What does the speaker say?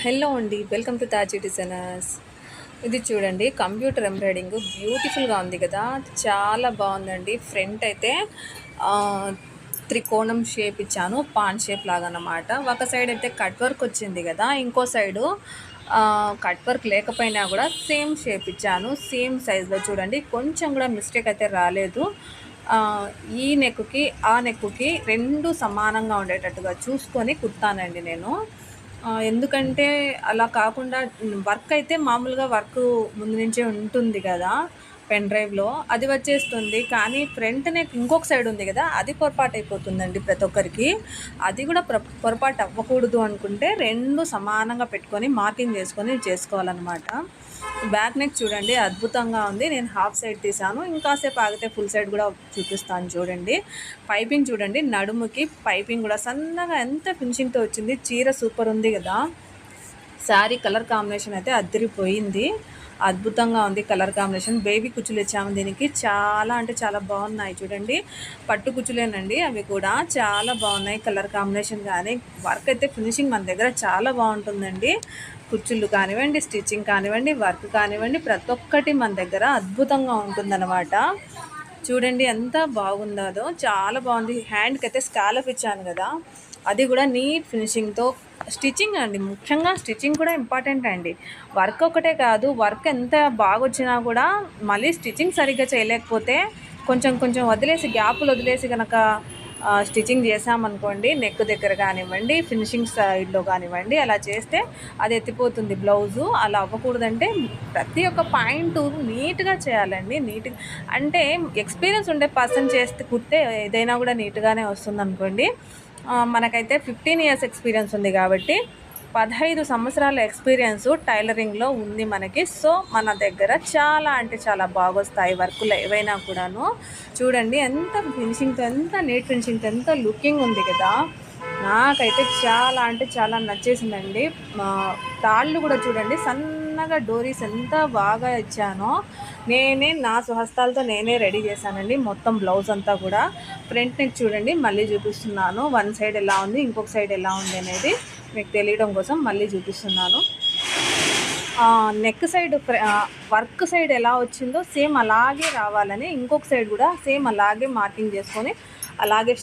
Hello అండి. Welcome to Taji designers. ఇది చూడండి కంప్యూటర్ ఎంబ్రాయిడింగ్ బ్యూటిఫుల్‌గా ఉంది కదా! చాలా బావుందండి. ఫ్రంట్ అయితే ఆహ్, త్రికోణం షేప్ ఇచ్చాను. పాన్ షేప్ లాగనమాట. ఒక సైడ్ అయితే కట్ వర్క్ వచ్చింది కదా! ఇంకో సైడు కట్ వర్క్ లేకపోయినా కూడా సేమ్ షేప్ ఇచ్చాను. సేమ్ సైజ్‌లో చూడండి. కొంచెం కూడా మిస్టేక్ అయితే రాలేదు. ఆహ్, ఈ నెక్‌కి, ఆ నెక్‌కి 2 సమానంగా ఉండేటట్టుగా చూసుకొని కుడతానండి నేను. ఎందుకంటే అలా కాకుండా వర్క్ అయితే మామూలుగా వర్కు ముందు నుంచే ఉంటుంది గదా! పెన్ డ్రైవ్‌లో. అది వచ్చేస్తుంది. కానీ ఫ్రంట్ నెక్ ఇంకొక సైడ్ ఉంది గదా! అది పొరపాటయిపోతుందండి ప్రతి ఒక్కరికి. అది గూడా పొరపాటు అవ్వకూడదు అనుకుంటే 2 సమానంగా పెట్టుకొని మార్కింగ్ చేసుకొని చేసుకోవాలనమాట. బ్యాక్ నెక్ చూడండి అద్భుతంగా ఉంది. నేను హాఫ్ సైడ్ తీసాను. ఇంకాసేపు ఆగితే ఫుల్ సైడ్ గూడా చూపిస్తాను చూడండి. పైపింగ్ చూడండి. నడుముకి పైపింగ్ గూడా సన్నగా ఎంత ఫినిషింగ్‌తో వచ్చింది. చీర సూపర్ ఉంది గదా! శారీ కలర్ కాంబినేషన్ అయితే అద్దిరిపోయింది. అద్భుతంగా ఉంది కలర్ కాంబినేషన్. బేబీ కుచ్చులు ఇచ్చాము దీనికి. చాలా అంటే చాలా బాగున్నాయి చూడండి. పట్టు కుచ్చులేనండి అవి కూడా. చాలా బాగున్నాయి కలర్ కాంబినేషన్ గానీ, వర్క్ అయితే ఫినిషింగ్ మన దగ్గర చాలా బాగుంటుందండి. కుచ్చుళ్ళు కానివ్వండి, స్టిచ్చింగ్ కానివ్వండి, వర్క్ కానివ్వండి, ప్రతి ఒక్కటి మన దగ్గర అద్భుతంగా ఉంటుందన్నమాట. చూడండి ఎంత బాగుందో అదో. చాలా బాగుంది. హ్యాండ్‌కైతే స్కాలప్ ఇచ్చాను కదా! అది కూడా నీట్ ఫినిషింగ్‌తో స్టిచ్చింగ్ అండి. ముఖ్యంగా స్టిచ్చింగ్ కూడా ఇంపార్టెంట్ అండి. వర్క్ ఒకటే కాదు, వర్క్ ఎంత బాగొచ్చినా కూడా మళ్ళీ స్టిచ్చింగ్ సరిగ్గా చేయలేకపోతే కొంచెం కొంచెం వదిలేసి గ్యాపులు వదిలేసి గనక స్టిచ్చింగ్ చేసామనుకోండి, నెక్ దగ్గర కానివ్వండి, ఫినిషింగ్ సైడ్‌లో కానివ్వండి, అలా చేస్తే అది ఎత్తిపోతుంది బ్లౌజు. అలా అవ్వకూడదంటే ప్రతి ఒక్క పాయింటు నీట్‌గా చేయాలండి. అంటే ఎక్స్‌పీరియన్స్ ఉండే పర్సన్ చేస్తే కుడితే ఏదైనా కూడా నీట్‌గానే వస్తుందనుకోండి. మనకైతే 15 ఇయర్స్ ఎక్స్‌పీరియన్స్ ఉంది కాబట్టి 15 సంవత్సరాల ఎక్స్‌పీరియన్సు టైలరింగ్‌లో ఉంది మనకి. సో, మన దగ్గర చాలా అంటే చాలా బాగొస్తాయి వర్కులు ఏవైనా కూడాను. చూడండి ఎంత ఫినిషింగ్‌తో, ఎంత నీట్ ఫినిషింగ్‌తో, ఎంత లుకింగ్ ఉంది కదా! నాకైతే చాలా అంటే చాలా నచ్చేసిందండి. తాళ్ళు కూడా చూడండి సన్నగా డోరీస్ ఎంత బాగా ఇచ్చానో. నా స్వహస్తాలతో నేనే రెడీ చేశానండి మొత్తం బ్లౌజ్ అంతా కూడా. ఫ్రంట్ నెక్ చూడండి మళ్ళీ చూపిస్తున్నాను. వన్ సైడ్ ఎలా ఉంది, ఇంకొక సైడ్ ఎలా ఉంది అనేది మీకు తెలియడం కోసం మళ్ళీ చూపిస్తున్నాను. నెక్ సైడ్ వర్క్ సైడ్ ఎలా వచ్చిందో సేమ్ అలాగే రావాలని ఇంకొక సైడ్ కూడా సేమ్ అలాగే మార్కింగ్ చేసుకొని అలాగే